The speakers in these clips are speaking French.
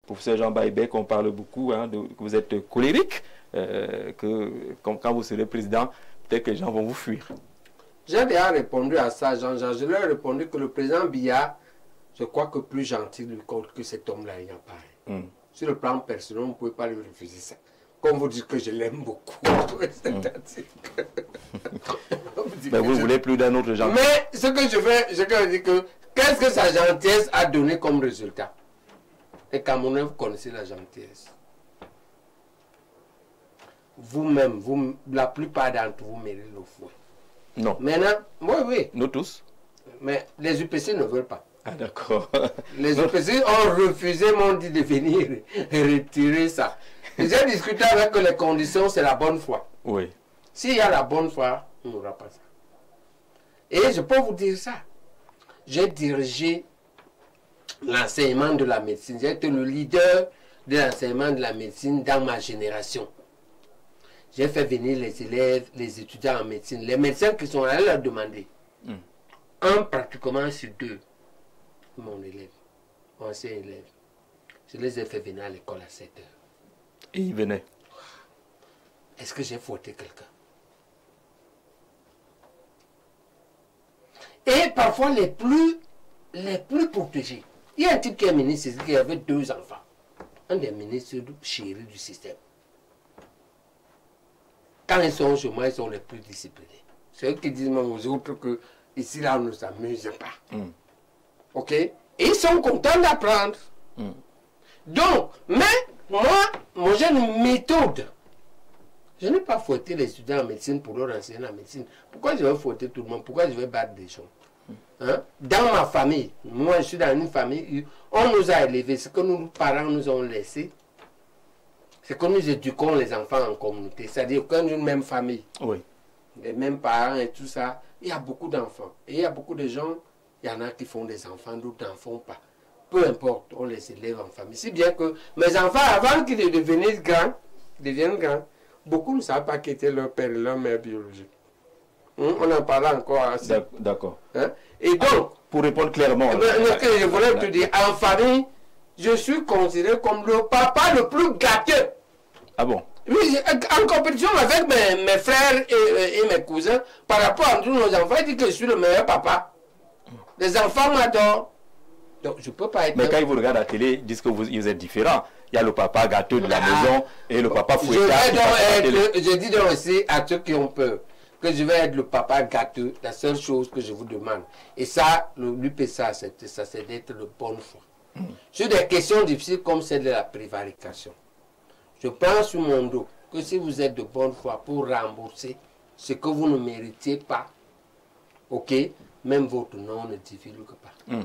professeur Jean Baïbek, on parle beaucoup hein, que vous êtes colérique, quand vous serez président, peut-être que les gens vont vous fuir. J'ai déjà répondu à ça, Jean-Jean. Je leur ai répondu que le président Biya, je crois que plus gentil que cet homme-là, il n'y a pas. Sur le plan personnel, vous ne pouvez pas lui refuser ça. Comme vous dites que je l'aime beaucoup. Mais vous voulez plus d'un autre gentil. Mais ce que je fais, je veux dire que qu'est-ce que sa gentillesse a donné comme résultat? Et Camerounais, vous connaissez la gentillesse. Vous-même, la plupart d'entre vous méritez le fouet. Non. Maintenant, oui. Nous tous. Mais les UPC ne veulent pas. Ah d'accord. Les UPC ont refusé, m'ont dit de venir retirer ça. J'ai discuté avec les conditions, c'est la bonne foi. Oui. S'il y a la bonne foi, on n'aura pas ça. Et je peux vous dire ça. J'ai dirigé l'enseignement de la médecine. J'ai été le leader de l'enseignement de la médecine dans ma génération. J'ai fait venir les élèves, les étudiants en médecine. Les médecins qui sont allés leur demander. Un pratiquement sur deux, mon élève, mon ancien élève. Je les ai fait venir à l'école à 7 heures. Et ils venaient. Est-ce que j'ai fauté quelqu'un? Et parfois les plus protégés. Il y a un type qui est ministre qui avait 2 enfants. Un des ministres chéris du système. Quand ils sont chez moi, ils sont les plus disciplinés. C'est eux qui disent même aux autres que ici, là, on ne s'amuse pas. OK? Et ils sont contents d'apprendre. Donc, mais moi j'ai une méthode. Je n'ai pas fouetté les étudiants en médecine pour leur enseigner la médecine. Pourquoi je vais fouetter tout le monde? Pourquoi je vais battre des gens? Hein? Dans ma famille, moi je suis dans une famille, on nous a élevés, ce que nos parents nous ont laissé, c'est que nous éduquons les enfants en communauté, c'est-à-dire qu'on est une même famille, les mêmes parents et tout ça. Il y a beaucoup d'enfants. Et il y a beaucoup de gens, il y en a qui font des enfants, d'autres n'en font pas. Peu importe, on les élève en famille. Si bien que mes enfants, avant qu'ils deviennent grands, beaucoup ne savent pas qui était leur père et leur mère biologique. On en parle encore assez. D'accord. Hein? Et donc, pour répondre clairement, je voulais te dire, en famille, je suis considéré comme le papa le plus gâteux. Ah bon? Oui, en compétition avec mes frères et mes cousins, par rapport à tous nos enfants, ils disent que je suis le meilleur papa. Les enfants m'adorent. Donc, je ne peux pas être... Mais quand ils vous regardent à la télé, ils disent que vous êtes différents. Il y a le papa gâteux de la maison et le papa fouettard. Je dis donc aussi à ceux qui ont peur que je vais être le papa gâteux, la seule chose que je vous demande. Et ça, l'UPC a accepté ça, c'est d'être de bonne foi. Sur des questions difficiles comme celle de la prévarication, je prends sur mon dos que si vous êtes de bonne foi pour rembourser ce que vous ne méritez pas, ok, même votre nom ne divulgue pas.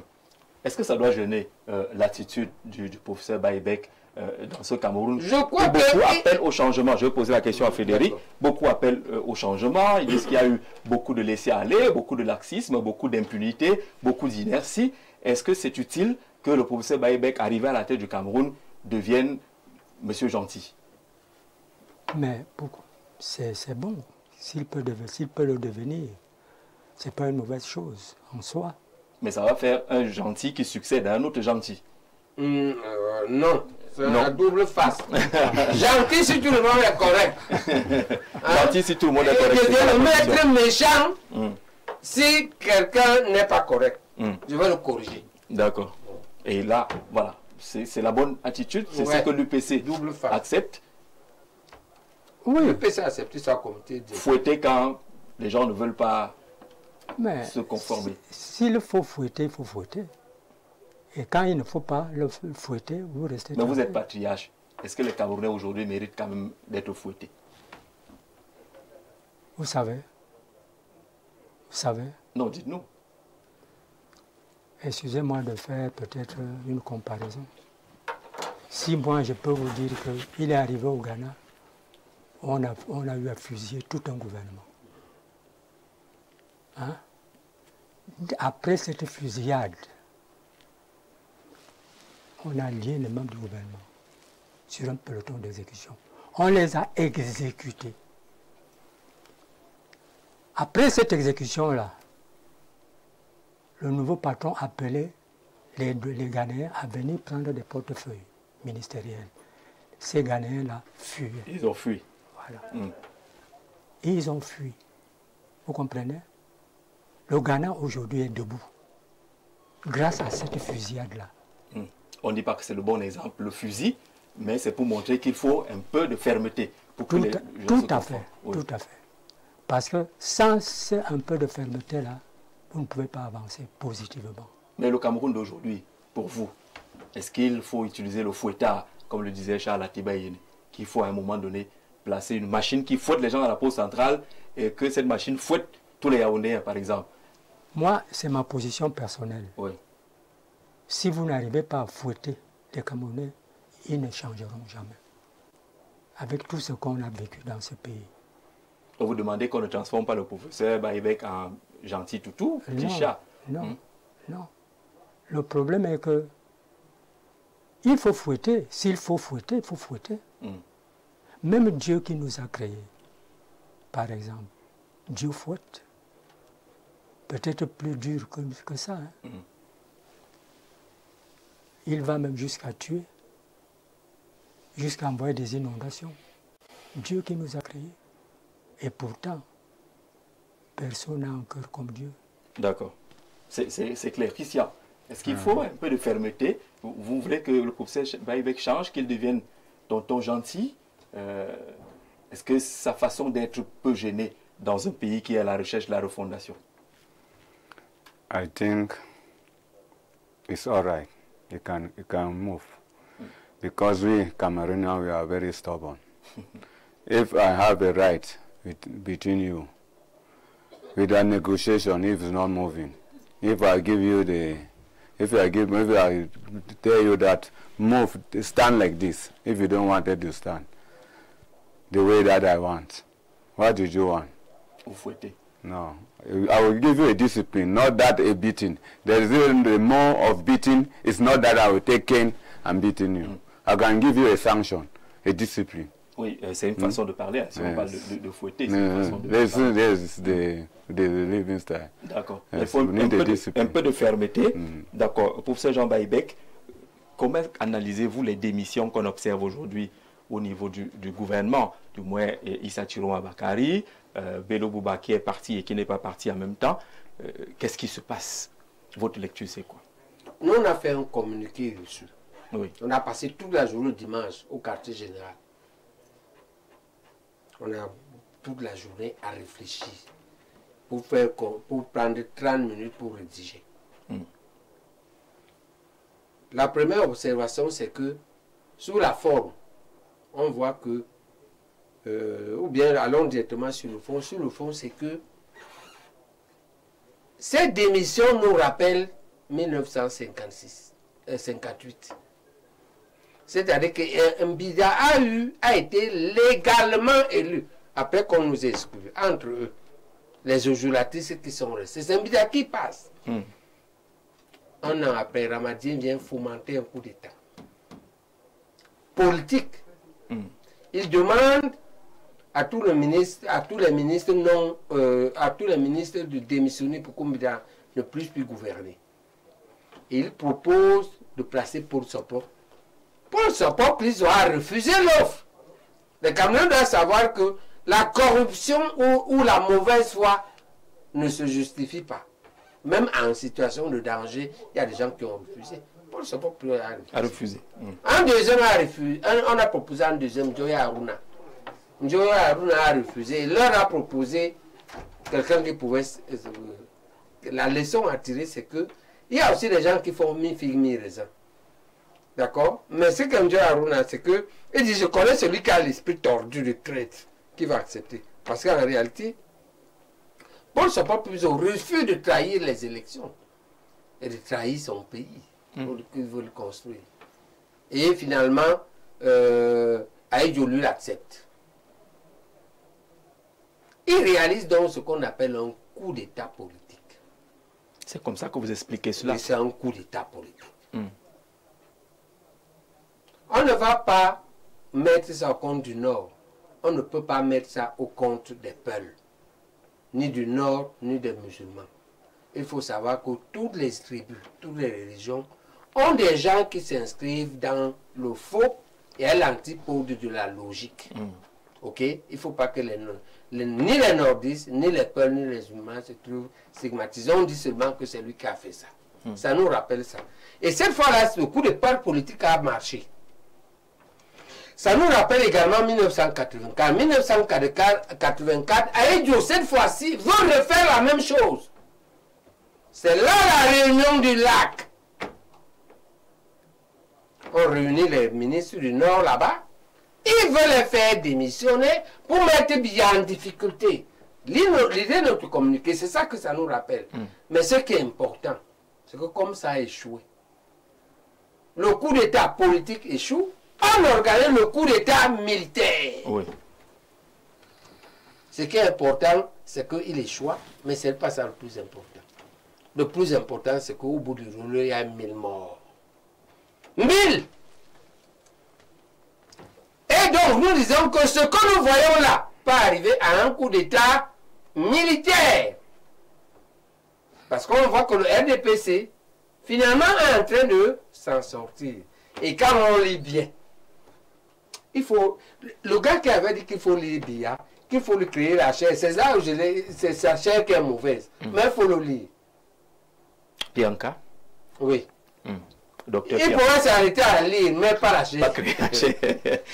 Est-ce que ça doit gêner l'attitude du professeur Baïbek dans ce Cameroun? Je crois que... Beaucoup appellent au changement. Je vais poser la question à Frédéric. Beaucoup appellent au changement. Ils disent qu'il y a eu beaucoup de laisser-aller, beaucoup de laxisme, beaucoup d'impunité, beaucoup d'inertie. Est-ce que c'est utile que le professeur Baïbek, arrivé à la tête du Cameroun, devienne monsieur gentil? Mais c'est bon. S'il peut le devenir, ce n'est pas une mauvaise chose en soi. Mais ça va faire un gentil qui succède à un autre gentil. Non, c'est la double face. Gentil si tout le monde est correct. Gentil si tout le monde est correct. Je vais le mettre méchant si quelqu'un n'est pas correct. Je vais le corriger. D'accord. Et là, voilà, c'est la bonne attitude. C'est ce que l'UPC accepte. Oui, l'UPC accepte ça comme tu dis. Fouetter quand les gens ne veulent pas se conformer. S'il faut fouetter, il faut fouetter. Et quand il ne faut pas le fouetter, vous restez... Mais vous êtes patriarche. Est-ce que les Camerounais aujourd'hui méritent quand même d'être fouettés? Vous savez? Non, dites-nous. Excusez-moi de faire peut-être une comparaison. Si moi je peux vous dire qu'il est arrivé au Ghana, on a eu à fusiller tout un gouvernement. Hein? Après cette fusillade, on a lié les membres du gouvernement sur un peloton d'exécution. On les a exécutés. Après cette exécution-là, le nouveau patron appelait les Ghanéens à venir prendre des portefeuilles. ministérielle. Ces Ghanéens-là fuyaient. Ils ont fui. Voilà. Et ils ont fui. Vous comprenez? Le Ghana aujourd'hui est debout. Grâce à cette fusillade-là. On ne dit pas que c'est le bon exemple, le fusil, mais c'est pour montrer qu'il faut un peu de fermeté. Pour que tout à fait. Tout à fait. Parce que sans un peu de fermeté-là, vous ne pouvez pas avancer positivement. Mais le Cameroun d'aujourd'hui, pour vous, est-ce qu'il faut utiliser le fouettard, comme le disait Charles Atiba Yene, qu'il faut à un moment donné placer une machine qui fouette les gens à la pause centrale et que cette machine fouette tous les Yaoundéens, par exemple? Moi, c'est ma position personnelle. Oui. Si vous n'arrivez pas à fouetter les Camerounais, ils ne changeront jamais. Avec tout ce qu'on a vécu dans ce pays. Donc vous demandez qu'on ne transforme pas le professeur Baïbek en gentil toutou, petit chat? Non, non. Le problème est que il faut fouetter. S'il faut fouetter, il faut fouetter. Même Dieu qui nous a créés, par exemple, Dieu fouette. Peut-être plus dur que ça. Hein. Il va même jusqu'à tuer, jusqu'à envoyer des inondations. Dieu qui nous a créés. Et pourtant, personne n'a un cœur comme Dieu. D'accord. C'est clair. Christian, est-ce qu'il faut un peu de fermeté? Vous voulez que le professeur Baïbek change, qu'il devienne tonton gentil? Est-ce que sa façon d'être peut gêner dans un pays qui est à la recherche de la refondation? I think it's all right. You can move. Because we Cameroonians, we are very stubborn. If I have a right between you, with a negotiation, if it's not moving, if I tell you that move, stand like this, if you don't want it to stand, the way that I want, what did you want? Vous fouettez. No, I will give you a discipline, not that a beating. There is even the more of beating. It's not that I will take cane and beating you. I can give you a sanction, a discipline. Oui, c'est une façon de parler. Hein. Si on parle de fouetter, c'est une façon de parler. The living style. D'accord. Il faut un peu de fermeté. D'accord. Professeur Jean Baïbek, comment analysez-vous les démissions qu'on observe aujourd'hui au niveau du gouvernement? Du moins, Issa Thiron Bakari, Bello Bouba qui est parti et qui n'est pas parti en même temps. Qu'est-ce qui se passe? Votre lecture, c'est quoi? Nous, on a fait un communiqué dessus. Oui. On a passé toute la journée dimanche au quartier général. On a toute la journée à réfléchir pour prendre 30 minutes pour rédiger. La première observation, c'est que sur la forme, on voit que, ou bien allons directement sur le fond. Sur le fond, c'est que cette démission nous rappelle 1958. C'est-à-dire que Mbida a été légalement élu, après qu'on nous ait exclus, entre eux, les ojulatrices qui sont restés. C'est Mbida qui passe. Un an après, Ramadien vient fomenter un coup d'État politique. Il demande à tous les ministres, de démissionner pour que Mbida ne puisse plus gouverner. Et il propose de placer Paul Sopor. Paul Sopor, plus a refusé l'offre. Les Camerounais doivent savoir que la corruption ou la mauvaise foi ne se justifie pas. Même en situation de danger, il y a des gens qui ont refusé. Paul Sopor a refusé. Un deuxième a refusé. On a proposé un deuxième, Njoya Aruna. Njoya Aruna a refusé. Il leur a proposé quelqu'un qui pouvait... La leçon à tirer, c'est que il y a aussi des gens qui font mi-figue, mi-raisin. D'accord? Mais ce que Njoya Aruna, c'est que il dit, je connais celui qui a l'esprit tordu de traite, qui va accepter. Parce qu'en réalité, Paul Sopor refuse de trahir les élections et de trahir son pays qu'il veut le construire. Et finalement, Aïdjo lui l'accepte. Il réalise donc ce qu'on appelle un coup d'État politique. C'est comme ça que vous expliquez cela? C'est un coup d'État politique. On ne va pas mettre ça au compte du Nord. On ne peut pas mettre ça au compte des peuples, ni du Nord, ni des musulmans. Il faut savoir que toutes les tribus, toutes les religions ont des gens qui s'inscrivent dans le faux et à l'antipode de la logique. Ok? Il ne faut pas que ni les nordistes, ni les Peuls, ni les humains se trouvent stigmatisés. On dit seulement que c'est lui qui a fait ça. Ça nous rappelle ça. Et cette fois-là, le coup de part politique a marché. Ça nous rappelle également 1984. 1984, Aïdjo, cette fois-ci, veut refaire la même chose. C'est là la réunion du lac. On réunit les ministres du Nord là-bas. Ils veulent les faire démissionner pour mettre bien en difficulté. L'idée de te communiquer, c'est ça que ça nous rappelle. Mais ce qui est important, c'est que comme ça a échoué, le coup d'État politique échoue, on organise le coup d'État militaire. Oui. Ce qui est important, c'est qu'il échoue, mais ce n'est pas ça le plus important. Le plus important, c'est qu'au bout du rouleau, il y a 1000 morts. 1000! Et donc, nous disons que ce que nous voyons là peut arriver à un coup d'État militaire. Parce qu'on voit que le RDPC, finalement, est en train de s'en sortir. Et quand on lit bien, il faut... Le gars qui avait dit qu'il faut lire bien, qu'il faut lui créer la chair, c'est là où c'est sa chair qui est mauvaise. Mais il faut le lire. Bianca? Oui. Docteur Il pourrait s'arrêter à lire, mais pas la chair. Pas créer la chair.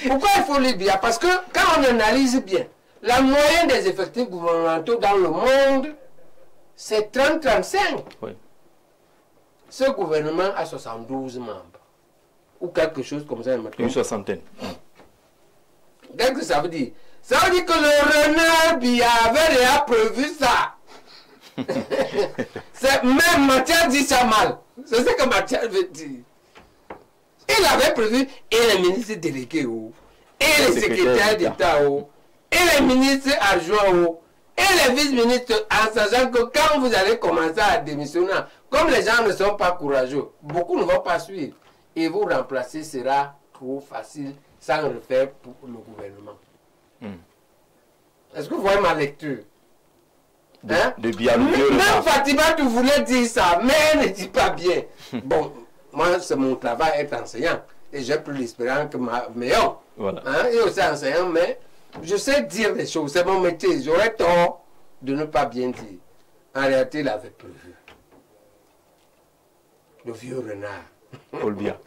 Pourquoi il faut lire bien? Parce que quand on analyse bien, la moyenne des effectifs gouvernementaux dans le monde, c'est 30-35. Oui. Ce gouvernement a 72 membres. Ou quelque chose comme ça. Une soixantaine. Qu'est-ce que ça veut dire? Ça veut dire que le renard Biya avait déjà prévu ça. Même Mathias dit ça mal. C'est ce que Mathias veut dire. Il avait prévu, et les ministres délégués, et les secrétaires d'État, et les ministres adjoints, et les vice-ministres, en sachant que quand vous allez commencer à démissionner, comme les gens ne sont pas courageux, beaucoup ne vont pas suivre. Et vous remplacer sera trop facile sans refaire pour le gouvernement. Est-ce que vous voyez ma lecture? Hein? Même Fatima, tu voulais dire ça, mais elle ne dit pas bien. Bon, moi, c'est mon travail être enseignant. Et j'ai plus l'expérience que ma meilleure. Voilà. Hein? Et aussi enseignant, mais je sais dire des choses. C'est mon métier. J'aurais tort de ne pas bien dire. En réalité, il avait prévu. Le vieux renard. Olbia.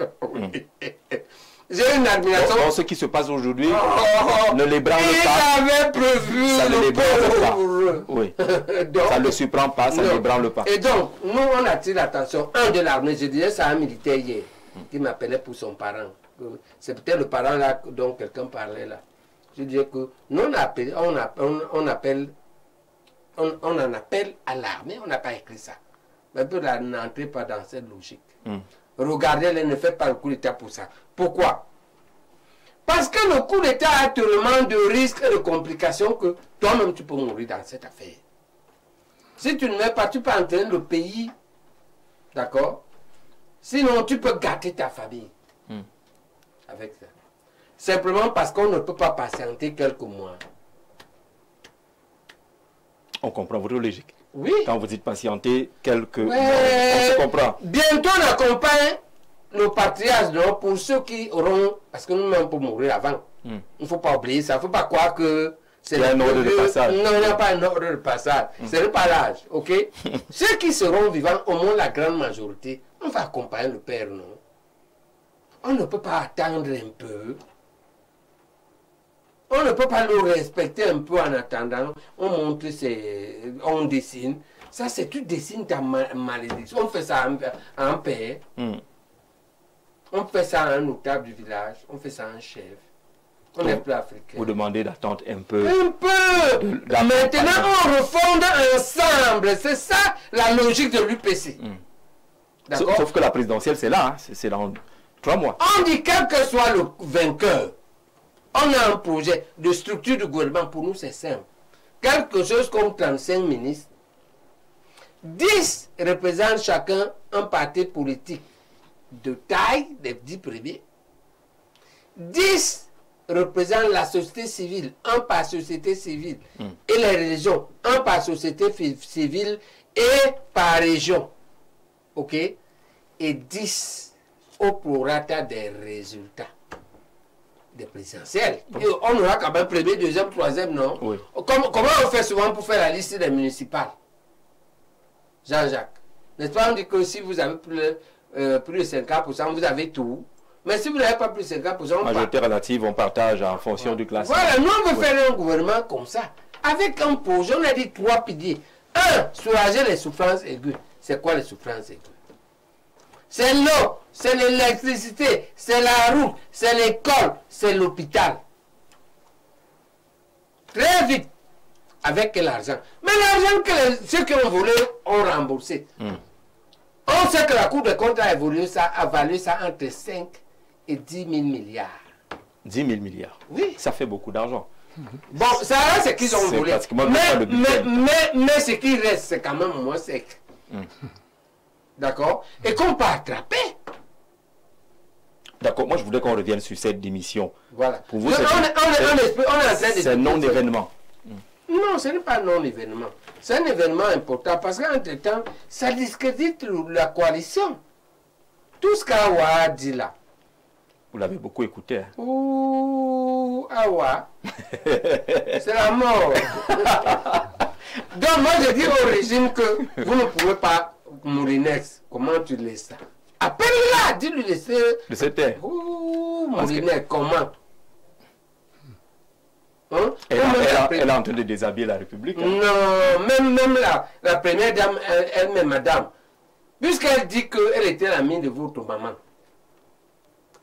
J'ai une admiration. Dans ce qui se passe aujourd'hui, ne l'ébranle pas. Il avait prévu. Ça ne l'ébranle pas. pauvre. Oui. Donc, Ça ne le surprend pas, ça ne non. l'ébranle pas. Et donc, nous, on attire l'attention, un de l'armée, je disais ça à un militaire hier, qui m'appelait pour son parent. C'est peut-être le parent là dont quelqu'un parlait là. Je disais que nous, on en appelle à l'armée, on n'a pas écrit ça. Mais peu n'entrez pas dans cette logique. Regardez-les, ne faites pas le coup d'État pour ça. Pourquoi? Parce que le coup d'État a tellement de risques et de complications que toi-même tu peux mourir dans cette affaire. Si tu ne mets pas, tu peux entraîner le pays. D'accord? Sinon, tu peux gâter ta famille. Avec ça. Simplement parce qu'on ne peut pas patienter quelques mois. On comprend votre logique. Oui. Quand vous dites patienter quelques mois, Ouais. on se comprend. Bientôt, on accompagne nos patriarches, non, pour ceux qui auront... Parce que nous-mêmes, pour mourir avant. Il ne faut pas oublier ça. Il ne faut pas croire que... Il y a un ordre de passage. Non, il n'y a pas un ordre de passage. Ce n'est pas l'âge, ok? Ceux qui seront vivants, au moins la grande majorité, on va accompagner le père, non? On ne peut pas attendre un peu. On ne peut pas le respecter un peu en attendant. On montre, on dessine. Ça, c'est tu dessines ta malédiction. On fait ça à un père. On fait ça à un notable du village. On fait ça à un chef. On n'est plus africain. Vous demandez d'attendre un peu. Un peu. Maintenant, on refonde ensemble. C'est ça la logique de l'UPC. D'accord? Sauf que la présidentielle, c'est là. Hein. C'est dans 3 mois. On dit quel que soit le vainqueur, on a un projet de structure du gouvernement. Pour nous, c'est simple. Quelque chose comme 35 ministres. 10 représentent chacun un parti politique de taille, des 10 premiers. 10 représentent la société civile, un par société civile. Et les religions, un par société civile et par région. OK? Et 10 au prorata des résultats des présidentielles. Et on aura quand même premier, deuxième, troisième, non? Oui. Comment on fait souvent pour faire la liste des municipales? Jean-Jacques. N'est-ce pas? On dit que si vous avez plus de 50%, vous avez tout. Mais si vous n'avez pas plus de 50%, on majorité relative, on partage en fonction du classement. Voilà, nous on veut faire un gouvernement comme ça. Avec un projet, on a dit 3 piliers. 1, soulager les souffrances aiguës. C'est quoi les souffrances aiguës? C'est l'eau, c'est l'électricité, c'est la route, c'est l'école, c'est l'hôpital. Très vite. Avec quel argent? Mais l'argent que ceux qui ont volé ont remboursé. On sait que la Cour des comptes a valu ça entre 5 et 10 000 milliards. 10 000 milliards. Oui. Ça fait beaucoup d'argent. Bon, ça c'est qu'ils ont volé. Mais ce qui reste, c'est quand même moins sec. D'accord? Et qu'on peut attraper. D'accord, moi je voudrais qu'on revienne sur cette démission. Voilà. Pour vous, c'est un non-événement. Non, ce n'est pas un non-événement. C'est un événement important parce qu'entre-temps, ça discrédite la coalition. Tout ce qu'Awa a dit là. Vous l'avez beaucoup écouté. Hein? Ouh, Awa. C'est la mort. Donc moi je dis au régime que vous ne pouvez pas Moulinex. Comment tu laisses ça? Appelle-la, dis-lui laisser. De cette terre. Ouh, Moulinex, comment? Hein? Elle est en train de déshabiller la République. Hein? Non, même la première dame, elle-même, madame, puisqu'elle dit qu'elle était l'amie de votre maman,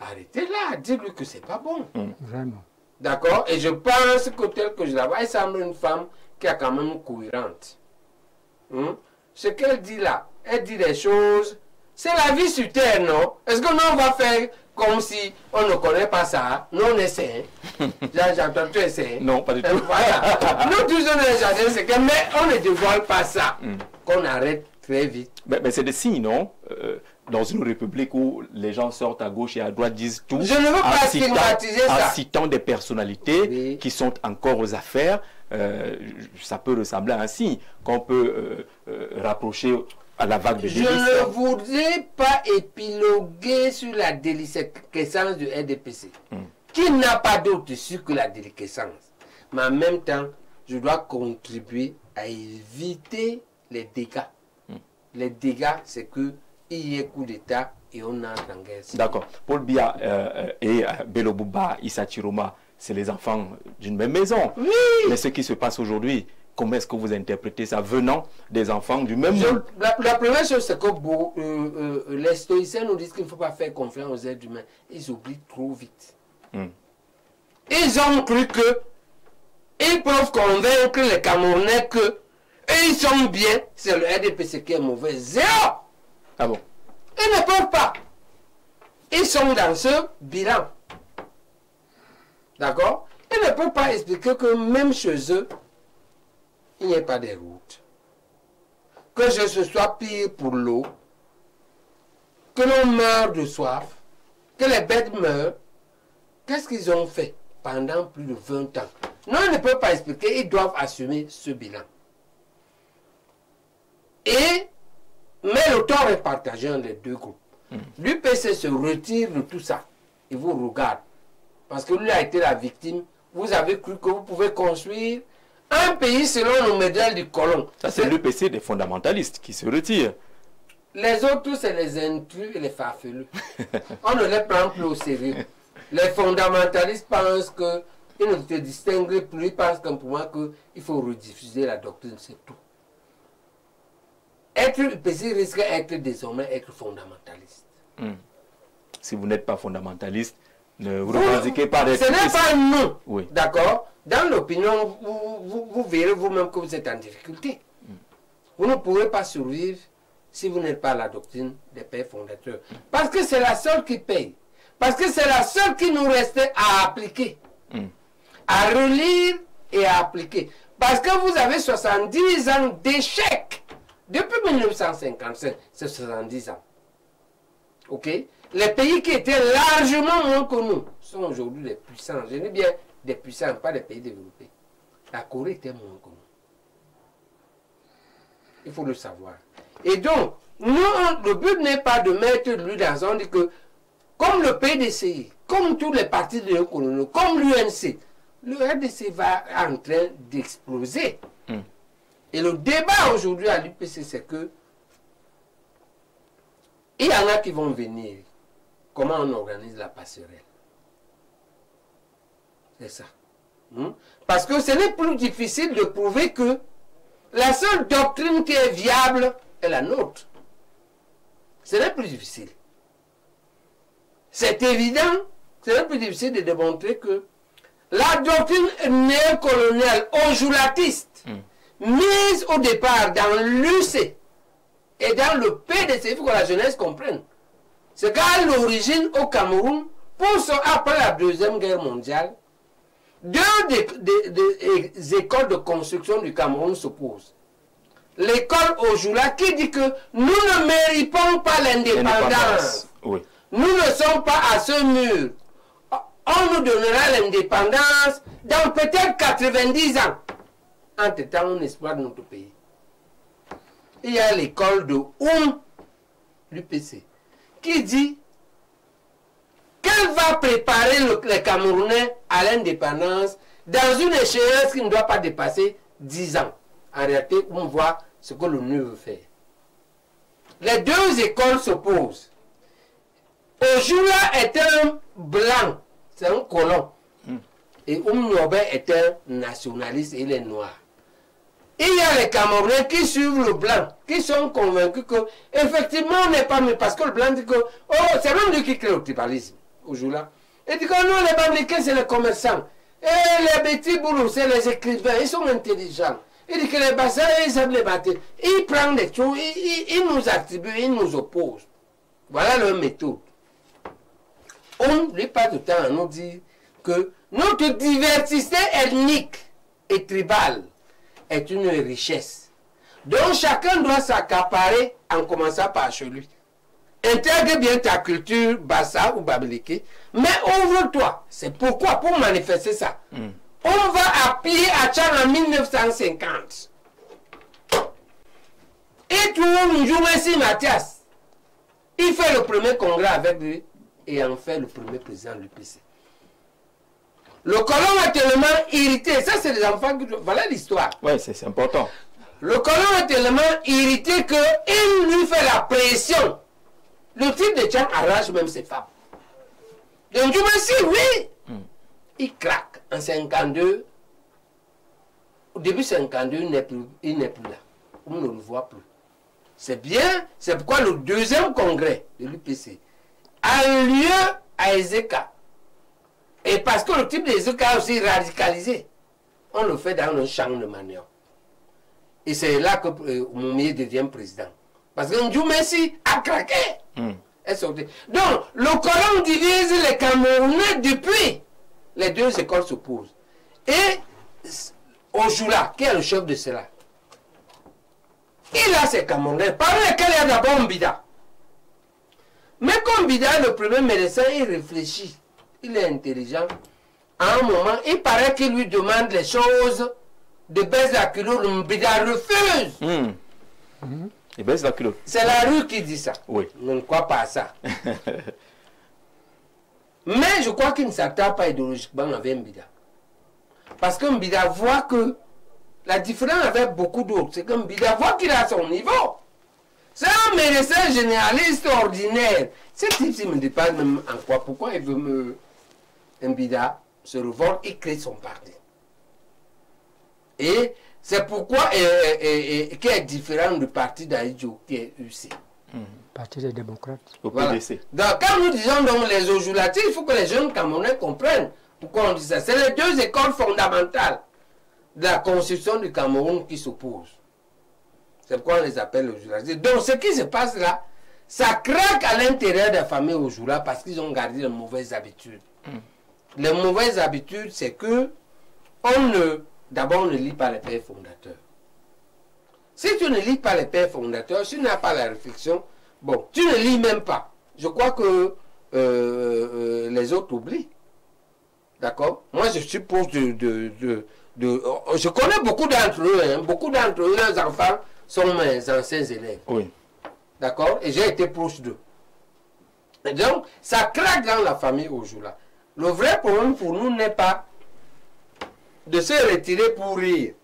arrêtez-la, dites-lui que c'est pas bon. Vraiment. D'accord? Et je pense que tel que je la vois, elle semble une femme qui est quand même cohérente. Ce qu'elle dit là, elle dit des choses, c'est la vie sur terre, non? Est-ce que nous on va faire comme si on ne connaît pas ça? Nous on essaie. J'entends tu essaies. Non, pas du tout. Voilà. Nous tous on est jardin, c'est que, mais on ne dévoile pas ça. Qu'on arrête très vite. Mais c'est des signes, non? Dans une république où les gens sortent à gauche et à droite, disent tout. Je ne veux pas stigmatiser ça. En citant des personnalités qui sont encore aux affaires, ça peut ressembler à un signe qu'on peut rapprocher à la vague de délices. Je ne voudrais pas épiloguer sur la déliquescence du RDPC, qui n'a pas d'autre issue que la déliquescence. Mais en même temps, je dois contribuer à éviter les dégâts. Les dégâts, c'est que il y ait coup d'État et on entre en guerre. D'accord. Paul Biya et Bello Bouba, Issa Chiroma, c'est les enfants d'une même maison. Oui. Mais ce qui se passe aujourd'hui, comment est-ce que vous interprétez ça venant des enfants du même monde? La première chose, c'est que les stoïciens nous disent qu'il ne faut pas faire confiance aux êtres humains. Ils oublient trop vite. Ils ont cru que ils peuvent convaincre les Camerounais que ils sont bien, c'est le RDPC qui est mauvais. Zéro! Ah bon? Ils ne peuvent pas. Ils sont dans ce bilan. D'accord? Ils ne peuvent pas expliquer que même chez eux, il n'y ait pas de route. Que ce soit pire pour l'eau, que l'on meurt de soif, que les bêtes meurent. Qu'est-ce qu'ils ont fait pendant plus de 20 ans? Non, ils ne peuvent pas expliquer, ils doivent assumer ce bilan. Mais le tort est partagé entre les deux groupes. L'UPC se retire de tout ça. Il vous regarde. Parce que lui a été la victime. Vous avez cru que vous pouvez construire un pays selon le modèle du colon. Ça, c'est l'UPC des fondamentalistes qui se retirent. Les autres, c'est les intrus et les farfelus. On ne les prend plus au sérieux. Les fondamentalistes pensent qu'ils ne se distinguent plus. Ils pensent comme pour moi qu'il faut rediffuser la doctrine, c'est tout. Être UPC risque d'être désormais être fondamentaliste. Si vous n'êtes pas fondamentaliste, ne vous revendiquez pas d'être UPC. Ce n'est pas nous. Oui. D'accord? Dans l'opinion, vous verrez vous-même que vous êtes en difficulté. Vous ne pourrez pas survivre si vous n'êtes pas la doctrine des pères fondateurs. Parce que c'est la seule qui paye. Parce que c'est la seule qui nous restait à appliquer. À relire et à appliquer. Parce que vous avez 70 ans d'échec. Depuis 1955, c'est 70 ans. Ok? Les pays qui étaient largement moins que nous sont aujourd'hui des puissants. Je dis bien des puissants, pas des pays développés. La Corée était moins que nous. Il faut le savoir. Et donc, nous, le but n'est pas de mettre lui dans un dit que comme le PDCI, comme tous les partis de l'économie, comme l'UNC, le RDC va en train d'exploser. Et le débat aujourd'hui à l'UPC, c'est que il y en a qui vont venir. Comment on organise la passerelle? C'est ça. Parce que ce n'est plus difficile de prouver que la seule doctrine qui est viable est la nôtre. Ce n'est plus difficile. C'est évident, ce n'est plus difficile de démontrer que la doctrine néocoloniale ojoulatiste, mise au départ dans l'UC et dans le PDC, il faut que la jeunesse comprenne. C'est qu'à l'origine, au Cameroun, après la Deuxième Guerre mondiale, deux écoles de construction du Cameroun s'opposent. L'école Ojoula qui dit que nous ne méritons pas l'indépendance. Oui. Nous ne sommes pas à ce mur. On nous donnera l'indépendance dans peut-être 90 ans. Entre-temps, on exploite notre pays. Il y a l'école de l'UPC, qui dit qu'elle va préparer les Camerounais à l'indépendance dans une échéance qui ne doit pas dépasser 10 ans. En réalité, on voit ce que l'ONU veut faire. Les deux écoles s'opposent. Ojoula est un blanc, c'est un colon. Et Nobel est un nationaliste et il est noir. Il y a les Camerounais qui suivent le blanc, qui sont convaincus que effectivement on n'est pas mieux. Parce que le blanc dit que, oh, c'est même lui qui crée le tribalisme, Ojoula. Il dit que non, les Bamilekés, c'est les commerçants. Et les petits boulots, c'est les écrivains, ils sont intelligents. Il dit que les bassins, ils aiment les bâtir. Ils prennent des choses, ils nous attribuent, ils nous opposent. Voilà leur méthode. On lui passe du temps à nous dire que notre diversité ethnique et tribale est une richesse. Donc chacun doit s'accaparer en commençant par chez lui. Intègre bien ta culture bassa ou babiliké, mais ouvre-toi. C'est pourquoi, pour manifester ça, on va appuyer à Tchad en 1950. Et tout le monde joue ici, Mathias. Il fait le premier congrès avec lui et en fait le premier président de l'UPC. Le colon est tellement irrité. Ça, c'est les enfants qui... Voilà l'histoire. Oui, c'est important. Le colon est tellement irrité qu'il lui fait la pression. Le type de Tchad arrache même ses femmes. Donc, je me suis oui. Il craque en 52. Au début 52, il n'est plus là. On ne le voit plus. C'est bien. C'est pourquoi le deuxième congrès de l'UPC a lieu à Ezeka. Et parce que le type d'Ezeka est aussi radicalisé, on le fait dans un champ de manioc. Et c'est là que Moumié devient président. Parce que Ndjoumessi a craqué. Donc, le colon divise les Camerounais depuis. Les deux écoles s'opposent. Et Ojoula, qui est le chef de cela, il a ses Camerounais, parmi lesquels il y a d'abord Mbida. Mais comme Mbida est le premier médecin, il réfléchit. Il est intelligent. À un moment, il paraît qu'il lui demande les choses de baisse la culotte. Mbida refuse. Il baisse la culotte. C'est la rue qui dit ça. Oui. Je ne crois pas à ça. Mais je crois qu'il ne s'attend pas idéologiquement avec Mbida. Parce que Mbida voit que la différence avec beaucoup d'autres, c'est que Mbida voit qu'il a son niveau. C'est un médecin généraliste ordinaire. Ce type, il me dépasse même en quoi. Pourquoi il veut me... Mbida se révolte et crée son parti. Et c'est pourquoi qui est différent du parti d'Aïdjo, qui est UC. Parti des démocrates. Au Voilà. PDC. Donc, quand nous disons donc les Ojoulatis, il faut que les jeunes Camerounais comprennent pourquoi on dit ça. C'est les deux écoles fondamentales de la constitution du Cameroun qui s'opposent. C'est pourquoi on les appelle les Ojoulatis. Donc, ce qui se passe là, ça craque à l'intérieur de la famille Ojoula parce qu'ils ont gardé les mauvaises habitudes. Les mauvaises habitudes, c'est que d'abord, on ne lit pas les pères fondateurs. Si tu ne lis pas les pères fondateurs, si tu n'as pas la réflexion, bon, tu ne lis même pas. Je crois que les autres oublient. D'accord? Moi, je suis proche je connais beaucoup d'entre eux. Hein, beaucoup d'entre eux, leurs enfants sont mes anciens élèves. Oui. D'accord? Et j'ai été proche d'eux. Et donc, ça craque dans la famille Ojoula. Le vrai problème pour nous n'est pas de se retirer pour rire,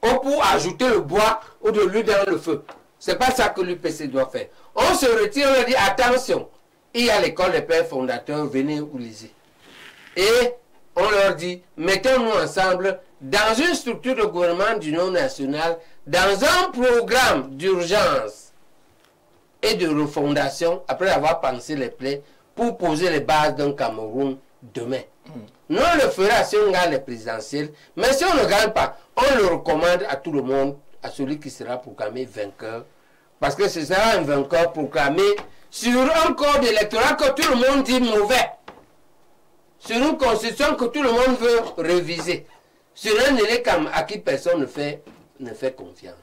ou pour ajouter le bois ou de l'huile dans le feu. C'est pas ça que l'UPC doit faire. On se retire, on dit attention, il y a l'école des pères fondateurs, venez vous lisez. Et on leur dit, mettons-nous ensemble dans une structure de gouvernement d'union nationale, dans un programme d'urgence et de refondation, après avoir pensé les plaies, pour poser les bases d'un Cameroun demain. Nous, on le fera si on gagne les présidentielles, mais si on ne gagne pas, on le recommande à tout le monde, à celui qui sera proclamé vainqueur, parce que ce sera un vainqueur proclamé sur un corps d'électorat que tout le monde dit mauvais, sur une constitution que tout le monde veut réviser, sur un élecam à qui personne ne fait confiance.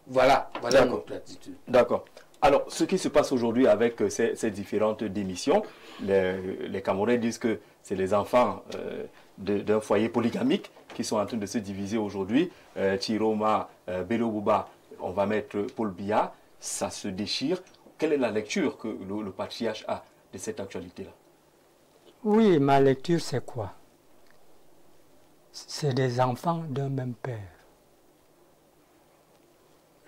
Voilà notre attitude. D'accord. Alors, ce qui se passe aujourd'hui avec ces différentes démissions, les Camerounais disent que c'est les enfants d'un foyer polygamique qui sont en train de se diviser aujourd'hui. Chiroma, Bello Bouba, on va mettre Paul Biya, ça se déchire. Quelle est la lecture que le patriarche a de cette actualité-là? Oui, ma lecture, c'est quoi? C'est des enfants d'un même père,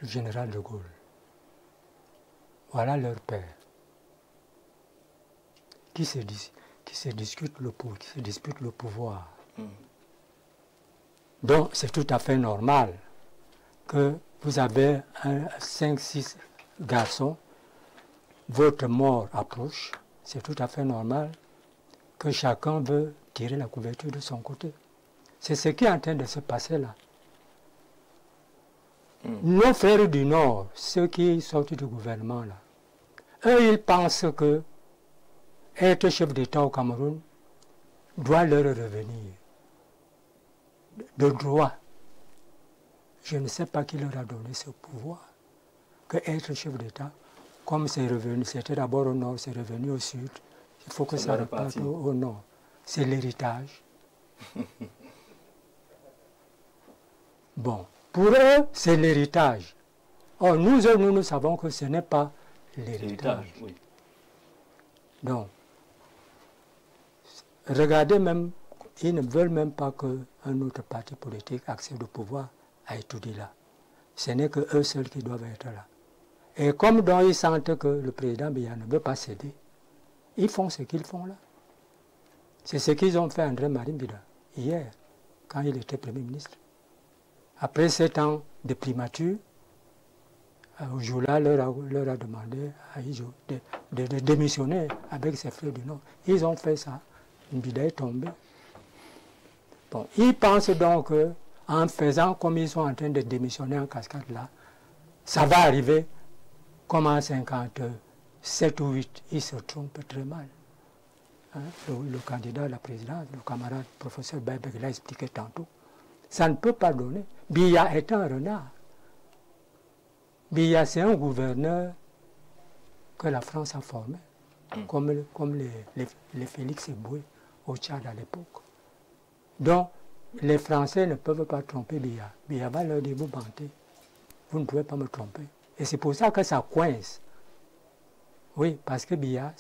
le général de Gaulle. Voilà leur père, qui se dispute le pouvoir. Donc, c'est tout à fait normal que vous avez 5-6 garçons, votre mort approche, c'est tout à fait normal que chacun veut tirer la couverture de son côté. C'est ce qui est en train de se passer là. Nos frères du Nord, ceux qui sortent du gouvernement là, eux ils pensent que être chef d'État au Cameroun doit leur revenir de droit. Je ne sais pas qui leur a donné ce pouvoir, que être chef d'État, comme c'est revenu, c'était d'abord au Nord, c'est revenu au Sud, il faut que ça reparte au Nord. C'est l'héritage. Bon. Pour eux, c'est l'héritage. Or, nous savons que ce n'est pas l'héritage. Oui. Donc, regardez même, ils ne veulent même pas qu'un autre parti politique accède au pouvoir à étudier là. Ce n'est que eux seuls qui doivent être là. Et comme donc ils sentent que le président Biya ne veut pas céder, ils font ce qu'ils font là. C'est ce qu'ils ont fait à André Marimbida hier, quand il était Premier ministre. Après 7 ans de primature, Ojoula leur a demandé à Ijo de démissionner avec ses frères du Nord. Ils ont fait ça. Mbida est tombé. Bon, ils pensent donc qu'en faisant comme ils sont en train de démissionner en cascade là, ça va arriver comme en 57 ou 8. Ils se trompent très mal. Hein? Le candidat à la présidence, le camarade professeur Baybek l'a expliqué tantôt. Ça ne peut pas donner. Biya est un renard. Biya, c'est un gouverneur que la France a formé, comme les Félix Eboué au Tchad à l'époque. Donc, les Français ne peuvent pas tromper Biya. Biya va leur dire, vous mentez, vous ne pouvez pas me tromper. Et c'est pour ça que ça coince. Oui, parce que Biya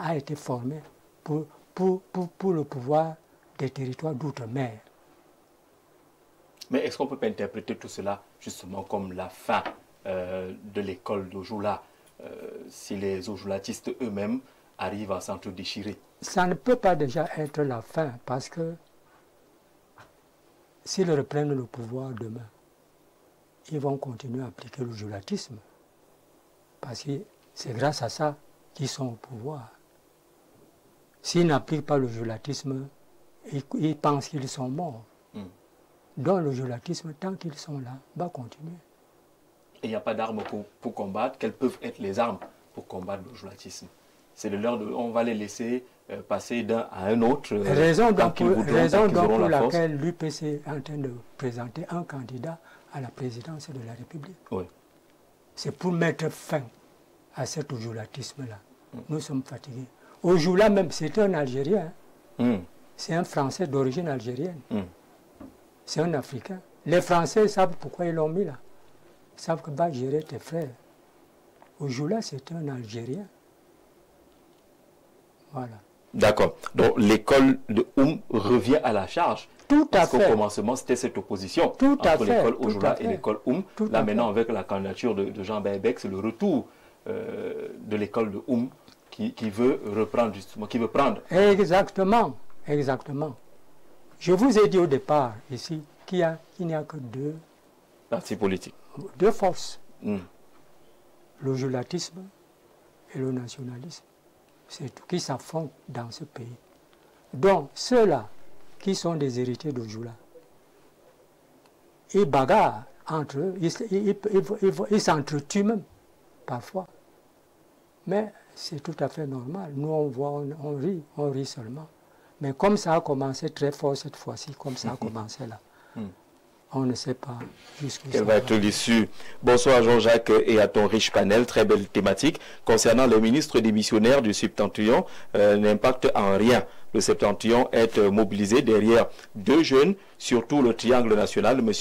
a été formé pour le pouvoir des territoires d'outre-mer. Mais est-ce qu'on ne peut pas interpréter tout cela justement comme la fin de l'école d'Ojoula, si les Ojulatistes eux-mêmes arrivent à s'entre-déchirer? Ça ne peut pas déjà être la fin, parce que s'ils reprennent le pouvoir demain, ils vont continuer à appliquer l'ojulatisme, parce que c'est grâce à ça qu'ils sont au pouvoir. S'ils n'appliquent pas l'ojulatisme, ils pensent qu'ils sont morts. Donc le jolatisme, tant qu'ils sont là, va continuer. Et il n'y a pas d'armes pour combattre. Quelles peuvent être les armes pour combattre le jolatisme? C'est on va les laisser passer d'un à un autre. Raison donc pour laquelle l'UPC est en train de présenter un candidat à la présidence de la République. Oui. C'est pour mettre fin à cet ojulatisme-là. Nous sommes fatigués. Ojoula même, c'est un Algérien. C'est un Français d'origine algérienne. C'est un Africain. Les Français savent pourquoi ils l'ont mis là. Ils savent que va gérer tes frères. Ojoula, c'est un Algérien. Voilà. D'accord. Donc l'école de revient à la charge. Tout à Parce fait. qu'au commencement, c'était cette opposition entre l'école Ojula et l'école Là, maintenant, avec la candidature de Jean Baïbek, c'est le retour de l'école de qui veut reprendre, justement, qui veut prendre. Exactement, exactement. Je vous ai dit au départ, ici, qu'il n'y a que deux partis politiques. Deux forces. L'ojulatisme et le nationalisme. C'est tout qui s'affrontent dans ce pays. Donc, ceux-là qui sont des héritiers d'Ojula, ils bagarrent entre eux, ils s'entretuent même, parfois. Mais c'est tout à fait normal. Nous, on voit, on rit seulement. Mais comme ça a commencé très fort cette fois-ci, comme ça a commencé là, on ne sait pas jusqu'où ça va. Quelle va être l'issue? Bonsoir Jean-Jacques et à ton riche panel, très belle thématique. Concernant le ministre démissionnaire du Septentrion, n'impacte en rien. Le Septentrion est mobilisé derrière deux jeunes, surtout le triangle national, M.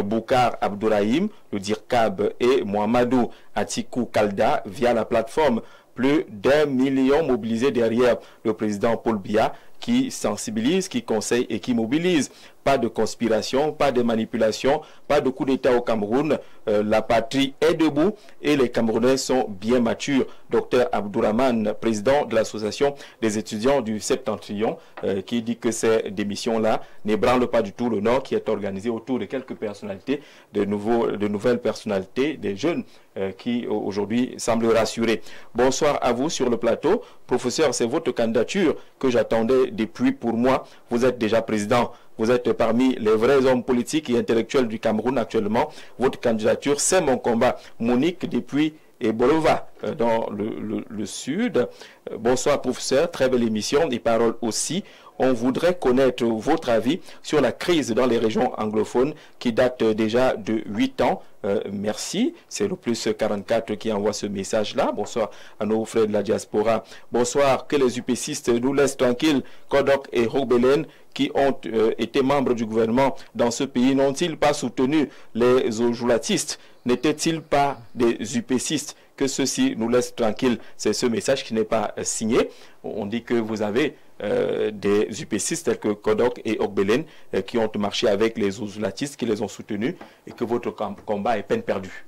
Boukar Abdourahim, le Dirkab et Mohamedou Atikou Kalda, via la plateforme. Plus d'1 million mobilisés derrière le président Paul Biya, qui sensibilise, qui conseille et qui mobilise. Pas de conspiration, pas de manipulation, pas de coup d'État au Cameroun. La patrie est debout et les Camerounais sont bien matures. Docteur Abdourahmane, président de l'association des étudiants du Septentrion, qui dit que ces démissions-là n'ébranlent pas du tout le Nord, qui est organisé autour de quelques personnalités, de nouvelles personnalités, des jeunes qui aujourd'hui semblent rassurés. Bonsoir à vous sur le plateau. Professeur, c'est votre candidature que j'attendais depuis. Pour moi, vous êtes déjà président. Vous êtes parmi les vrais hommes politiques et intellectuels du Cameroun actuellement. Votre candidature, c'est mon combat. Monique depuis Bolova, dans le sud. Bonsoir professeur, très belle émission et paroles aussi. On voudrait connaître votre avis sur la crise dans les régions anglophones qui date déjà de 8 ans. Merci. C'est le plus 44 qui envoie ce message-là. Bonsoir à nos frères de la diaspora. Bonsoir. Que les UPCistes nous laissent tranquilles. Kodok et Robelen, qui ont été membres du gouvernement dans ce pays, n'ont-ils pas soutenu les ojulatistes? N'étaient-ils pas des UPCistes? Que ceux-ci nous laissent tranquilles. C'est ce message qui n'est pas signé. On dit que vous avez des UPCistes tels que Kodok et Ogbelen qui ont marché avec les ojulatistes, qui les ont soutenus, et que votre combat est peine perdue.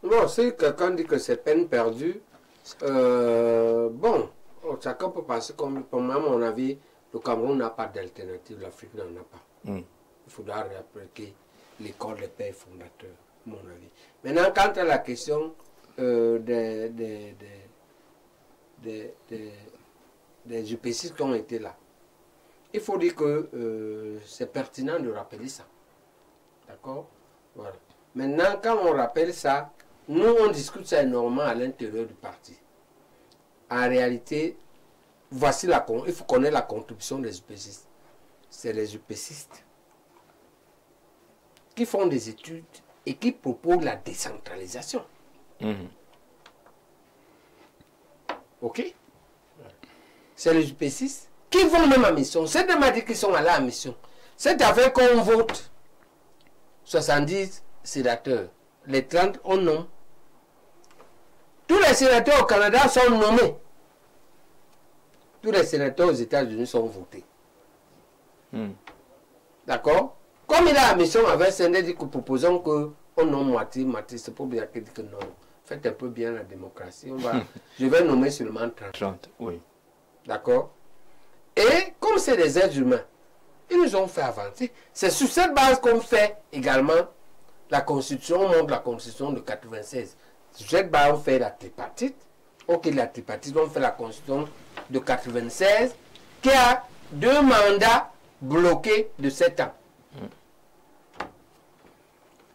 Non, si quelqu'un dit que c'est peine perdue, bon, chacun peut penser comme, pour moi, à mon avis, le Cameroun n'a pas d'alternative, l'Afrique n'en a pas. Il faudra réappliquer l'école des pères fondateurs, à mon avis. Maintenant, quant à la question des UPCistes qui ont été là, il faut dire que c'est pertinent de rappeler ça. D'accord? Voilà. Maintenant, quand on rappelle ça, nous, on discute ça énormément à l'intérieur du parti. En réalité, voici il faut connaître la contribution des UPCistes. C'est les UPCistes qui font des études et qui proposent la décentralisation. Ok? C'est les UPCistes qui vont même en mission. C'est des m'a dit qu'ils sont allés en mission. C'est avec qu'on vote 70 sénateurs. Les 30, on nomme. Tous les sénateurs au Canada sont nommés. Tous les sénateurs aux États-Unis sont votés. D'accord? Comme il a la mission avec Sénégal, proposons qu'on nomme moitié, c'est pour bien qu'il dit que non. Faites un peu bien la démocratie. Je vais nommer seulement 30. 30, oui. D'accord? Et comme c'est des êtres humains, ils nous ont fait avancer. C'est sur cette base qu'on fait également la Constitution, on montre la Constitution de 96. Sur cette base, on fait la tripartite. Ok, la tripartite, on fait la Constitution de 96 qui a 2 mandats bloqués de 7 ans.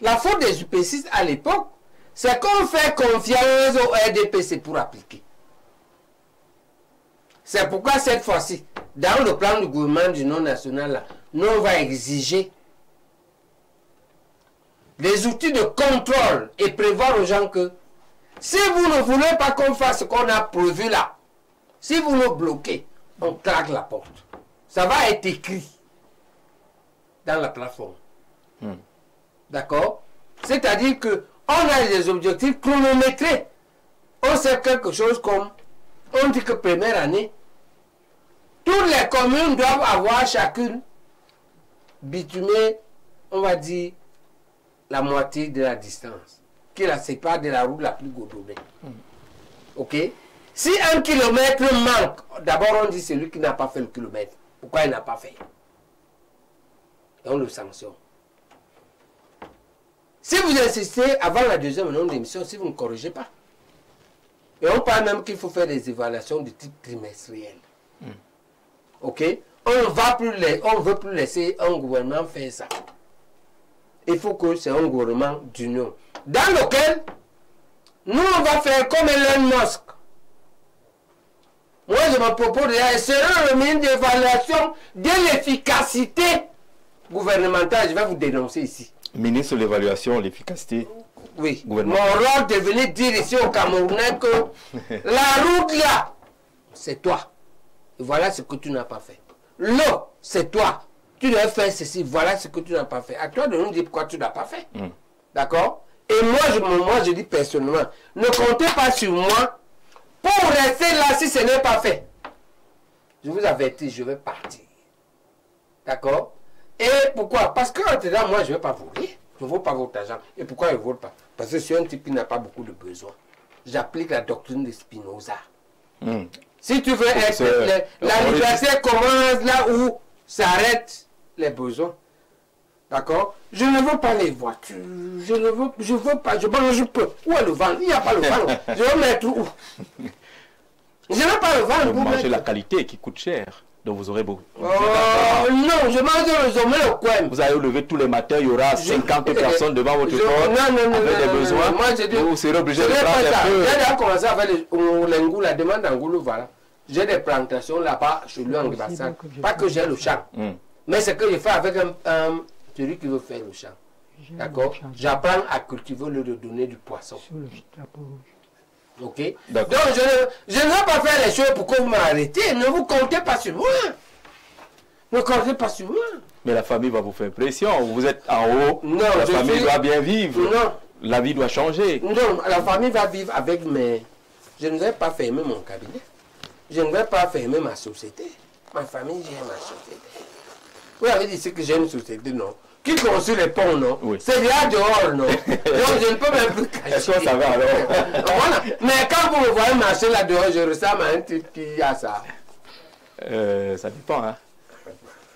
La faute des UPCistes à l'époque, c'est qu'on fait confiance au RDPC pour appliquer. C'est pourquoi cette fois-ci, dans le plan du gouvernement du non-national, nous on va exiger des outils de contrôle et prévoir aux gens que si vous ne voulez pas qu'on fasse ce qu'on a prévu là, si vous nous bloquez, on claque la porte. Ça va être écrit dans la plateforme. D'accord? C'est-à-dire qu'on a des objectifs chronométrés. On sait quelque chose comme On dit que première année, toutes les communes doivent avoir chacune bitumé, on va dire, la moitié de la distance, qui la sépare de la route la plus goudronnée. Ok? Si 1 kilomètre manque, d'abord on dit celui qui n'a pas fait le kilomètre. Pourquoi il n'a pas fait? Et on le sanctionne. Si vous insistez avant la deuxième année d'émission, si vous ne corrigez pas, et on parle même qu'il faut faire des évaluations de type trimestriel. Ok? On ne veut plus laisser un gouvernement faire ça. Il faut que c'est un gouvernement d'union, dans lequel nous on va faire comme Elon Musk. Moi je me propose de sera le ministre d'évaluation de l'efficacité gouvernementale. Je vais vous dénoncer ici. Ministre de l'évaluation, l'efficacité. Oui. Mon rôle de venir dire ici au Camerounais que la route là, c'est toi. Et voilà ce que tu n'as pas fait. L'eau, c'est toi. Tu dois faire ceci, voilà ce que tu n'as pas fait. À toi de nous dire pourquoi tu n'as pas fait. D'accord? Et moi, je dis personnellement, ne comptez pas sur moi pour rester là si ce n'est pas fait. Je vous avertis, je vais partir. D'accord? Et pourquoi? Parce que là, moi, je ne vais pas voler. Je ne vole pas votre argent. Et pourquoi je ne vole pas? Parce que c'est un type qui n'a pas beaucoup de besoins. J'applique la doctrine de Spinoza. Si tu veux être... La liberté commence là où s'arrêtent les besoins. D'accord? Je ne veux pas les voitures. Je veux pas. Je peux. Où est le vent? Il n'y a pas le vent. Je veux mettre où? Je n'ai pas le vent. Vous mangez la qualité qui coûte cher. Donc vous aurez beaucoup. Oh non, je mange le coin. Vous allez lever tous les matins, il y aura 50 personnes devant votre porte avec des besoins. Moi, je dis, vous serez obligé de prendre un peu. J'ai déjà commencé à faire la demande d'Angoulou, voilà. J'ai des plantations là-bas, chez lui en Grassan. Pas que j'ai le champ. Mais c'est que je fais avec celui qui veut faire le champ. D'accord? J'apprends à cultiver le de donner du poisson. Ok? Donc je ne vais pas faire les choses pour que vous m'arrêtez. Ne vous comptez pas sur moi. Ne comptez pas sur moi. Mais la famille va vous faire pression. Vous êtes en haut. Non, la famille doit bien vivre. Non. La vie doit changer. Non, la famille va vivre avec mes... Je ne vais pas fermer mon cabinet. Je ne vais pas fermer ma société. Ma famille, j'ai ma société. Vous avez dit que j'ai une société, non? Qui construit les ponts, non? Oui. C'est déjà dehors, non? Donc je ne peux même plus cacher. Est-ce que ça va alors? Voilà. Mais quand vous me voyez marcher là dehors, je ressemble à un type qui a ça. Ça dépend, hein?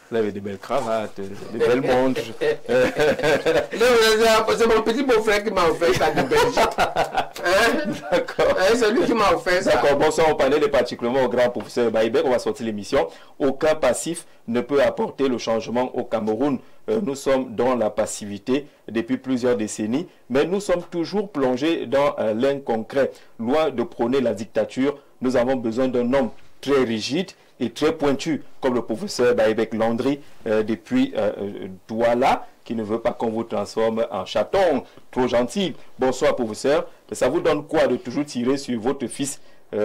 Vous avez des belles cravates, des belles montres. C'est mon petit beau-frère qui m'a offert ça de Belgique. Hein? D'accord. C'est lui qui m'a offert ça. D'accord. Bonsoir, on parlait particulièrement au grand professeur Baïbek. On va sortir l'émission. Aucun passif ne peut apporter le changement au Cameroun. Nous sommes dans la passivité depuis plusieurs décennies, mais nous sommes toujours plongés dans l'inconcret. Loin de prôner la dictature, nous avons besoin d'un homme très rigide et très pointu, comme le professeur Baïbek Landry depuis Douala, qui ne veut pas qu'on vous transforme en chaton, trop gentil. Bonsoir professeur, ça vous donne quoi de toujours tirer sur votre fils? Il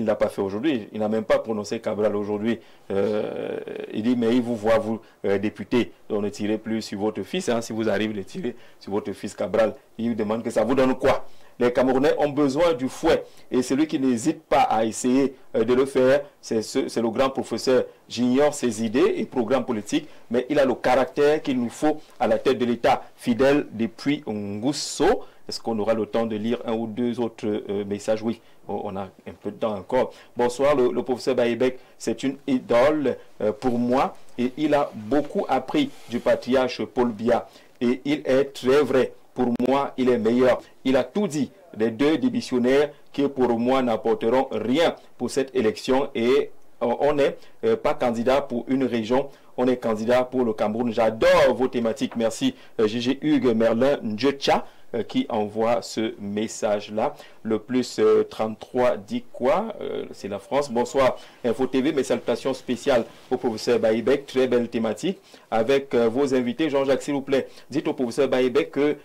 ne l'a pas fait aujourd'hui, il n'a même pas prononcé Cabral aujourd'hui. Il dit, mais il vous voit, vous, député, donc ne tirez plus sur votre fils, hein, si vous arrivez de tirer sur votre fils Cabral. Il vous demande que ça vous donne quoi? Les Camerounais ont besoin du fouet, et celui qui n'hésite pas à essayer de le faire, c'est le grand professeur. J'ignore ses idées et programmes politiques, mais il a le caractère qu'il nous faut à la tête de l'État, fidèle depuis Ngusso. Est-ce qu'on aura le temps de lire un ou deux autres messages? Oui, on a un peu de temps encore. Bonsoir, le professeur Baïbek, c'est une idole pour moi, et il a beaucoup appris du patriarche Paul Biya, et il est très vrai. Pour moi, il est meilleur. Il a tout dit des deux démissionnaires qui, pour moi, n'apporteront rien pour cette élection. Et on n'est pas candidat pour une région, on est candidat pour le Cameroun. J'adore vos thématiques. Merci, Gigi Hugues Merlin Ndjecha, qui envoie ce message-là. Le plus 33 dit quoi? C'est la France. Bonsoir, Info TV. Mes salutations spéciales au professeur Baïbek. Très belle thématique. Avec vos invités, Jean-Jacques, s'il vous plaît, dites au professeur Baïbek que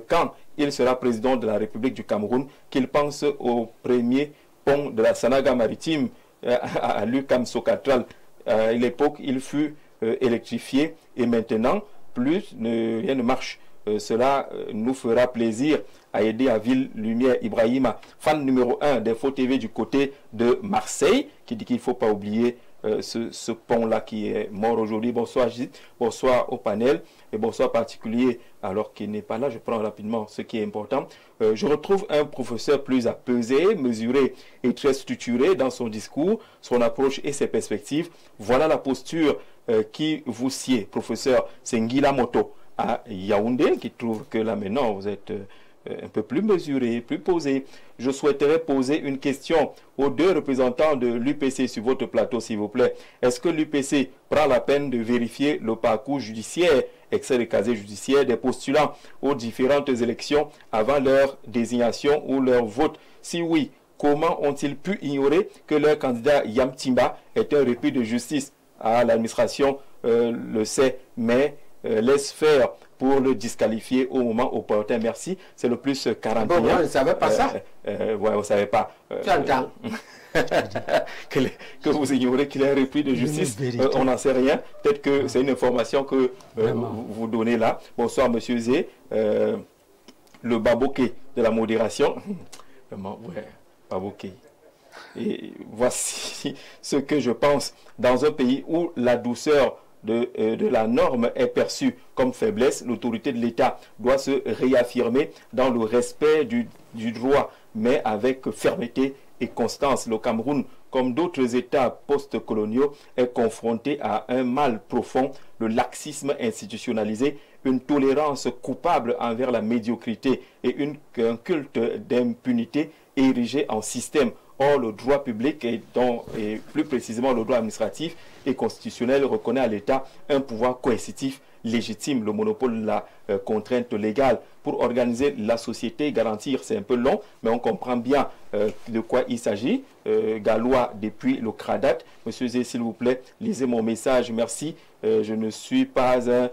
quand il sera président de la République du Cameroun, qu'il pense au premier pont de la Sanaga maritime à l'UQAM Sokatral. À l'époque, il fut électrifié, et maintenant, rien ne marche. cela nous fera plaisir à aider à Ville Lumière. Ibrahima, fan numéro 1 d'Info TV du côté de Marseille, qui dit qu'il ne faut pas oublier ce pont-là qui est mort aujourd'hui. Bonsoir Gilles, bonsoir au panel et bonsoir particulier alors qu'il n'est pas là. Je prends rapidement ce qui est important. Je retrouve un professeur plus apaisé, mesuré et très structuré dans son discours, son approche et ses perspectives. Voilà la posture qui vous sied, professeur Sengila Moto à Yaoundé, qui trouve que là maintenant vous êtes un peu plus mesuré, plus posé. Je souhaiterais poser une question aux deux représentants de l'UPC sur votre plateau, s'il vous plaît. Est-ce que l'UPC prend la peine de vérifier le parcours judiciaire, extrait de casier judiciaire des postulants aux différentes élections avant leur désignation ou leur vote? Si oui, comment ont-ils pu ignorer que leur candidat Yam Timba est un repris de justice? L'administration le sait, mais laisse faire pour le disqualifier au moment opportun. Merci. C'est le plus 41. Bon, moi, je ne savais pas ça. Ouais, vous ne savez pas. Tu entends que vous ignorez qu'il est un repris de justice. On n'en sait rien. Peut-être que c'est une information que vous donnez là. Bonsoir, monsieur Zé. Le baboké de la modération. Vraiment, ouais, baboké. Et voici ce que je pense. Dans un pays où la douceur de la norme est perçue comme faiblesse, l'autorité de l'État doit se réaffirmer dans le respect du droit, mais avec fermeté et constance. Le Cameroun, comme d'autres États post-coloniaux, est confronté à un mal profond, le laxisme institutionnalisé, une tolérance coupable envers la médiocrité et un culte d'impunité érigé en système. Or, le droit public et plus précisément le droit administratif et constitutionnel reconnaît à l'État un pouvoir coercitif légitime, le monopole de la contrainte légale pour organiser la société, garantir, c'est un peu long, mais on comprend bien de quoi il s'agit. Gallois depuis le CRADAT. Monsieur Zé, s'il vous plaît, lisez mon message, merci. Je ne suis pas un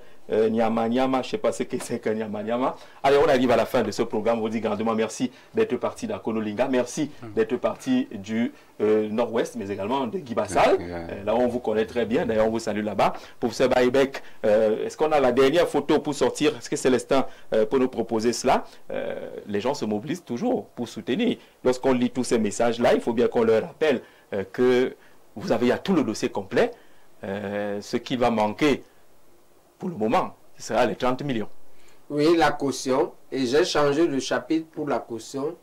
Nyama Nyama, je ne sais pas ce que c'est qu'un Nyama Nyama. Allez, on arrive à la fin de ce programme. On vous dit grandement merci d'être parti d'Akonolinga. Merci d'être parti du nord-ouest, mais également de Guibassal. Là, on vous connaît très bien. D'ailleurs, on vous salue là-bas. Professeur Baïbek, est-ce qu'on a la dernière photo pour sortir? Est-ce que Célestin peut nous proposer cela? Les gens se mobilisent toujours pour soutenir. Lorsqu'on lit tous ces messages-là, il faut bien qu'on leur rappelle que vous avez à tout le dossier complet. Ce qui va manquer pour le moment, ce sera les 30 millions. Oui, la caution. Et j'ai changé de chapitre pour la caution.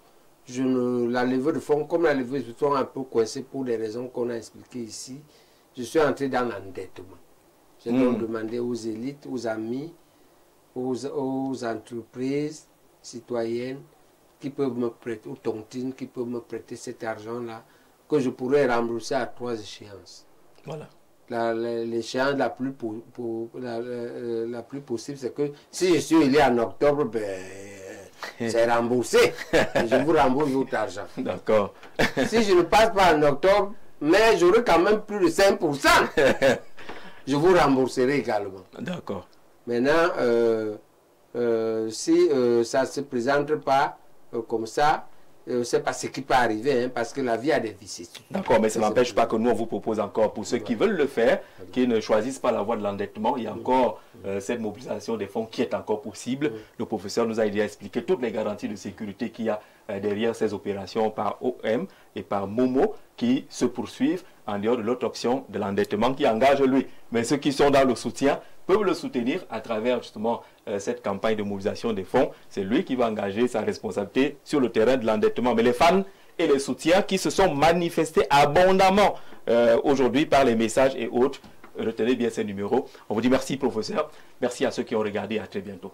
La levée de fonds, comme la levée de fonds est un peu coincée pour des raisons qu'on a expliquées ici, je suis entré dans l'endettement. J'ai donc demandé aux élites, aux amis, aux entreprises citoyennes qui peuvent me prêter, aux tontines qui peuvent me prêter cet argent-là, que je pourrais rembourser à 3 échéances. Voilà. L'échéance la plus possible, c'est que si je suis élu en octobre, c'est remboursé. Je vous rembourse votre argent. D'accord. Si je ne passe pas en octobre, mais j'aurai quand même plus de 5%, je vous rembourserai également. D'accord. Maintenant, si ça ne se présente pas comme ça, c'est pas ce qui peut arriver, hein, parce que la vie a des vicissitudes. D'accord, mais ça n'empêche pas que nous, on vous propose encore, pour ceux qui veulent le faire, qui ne choisissent pas la voie de l'endettement, il y a encore cette mobilisation des fonds qui est encore possible. Le professeur nous a aidé à expliquer toutes les garanties de sécurité qu'il y a derrière ces opérations par OM et par Momo qui se poursuivent en dehors de l'autre option de l'endettement qui engage lui. Mais ceux qui sont dans le soutien peuvent le soutenir à travers justement cette campagne de mobilisation des fonds. C'est lui qui va engager sa responsabilité sur le terrain de l'endettement. Mais les fans et les soutiens qui se sont manifestés abondamment aujourd'hui par les messages et autres, retenez bien ces numéros. On vous dit merci professeur, merci à ceux qui ont regardé, à très bientôt.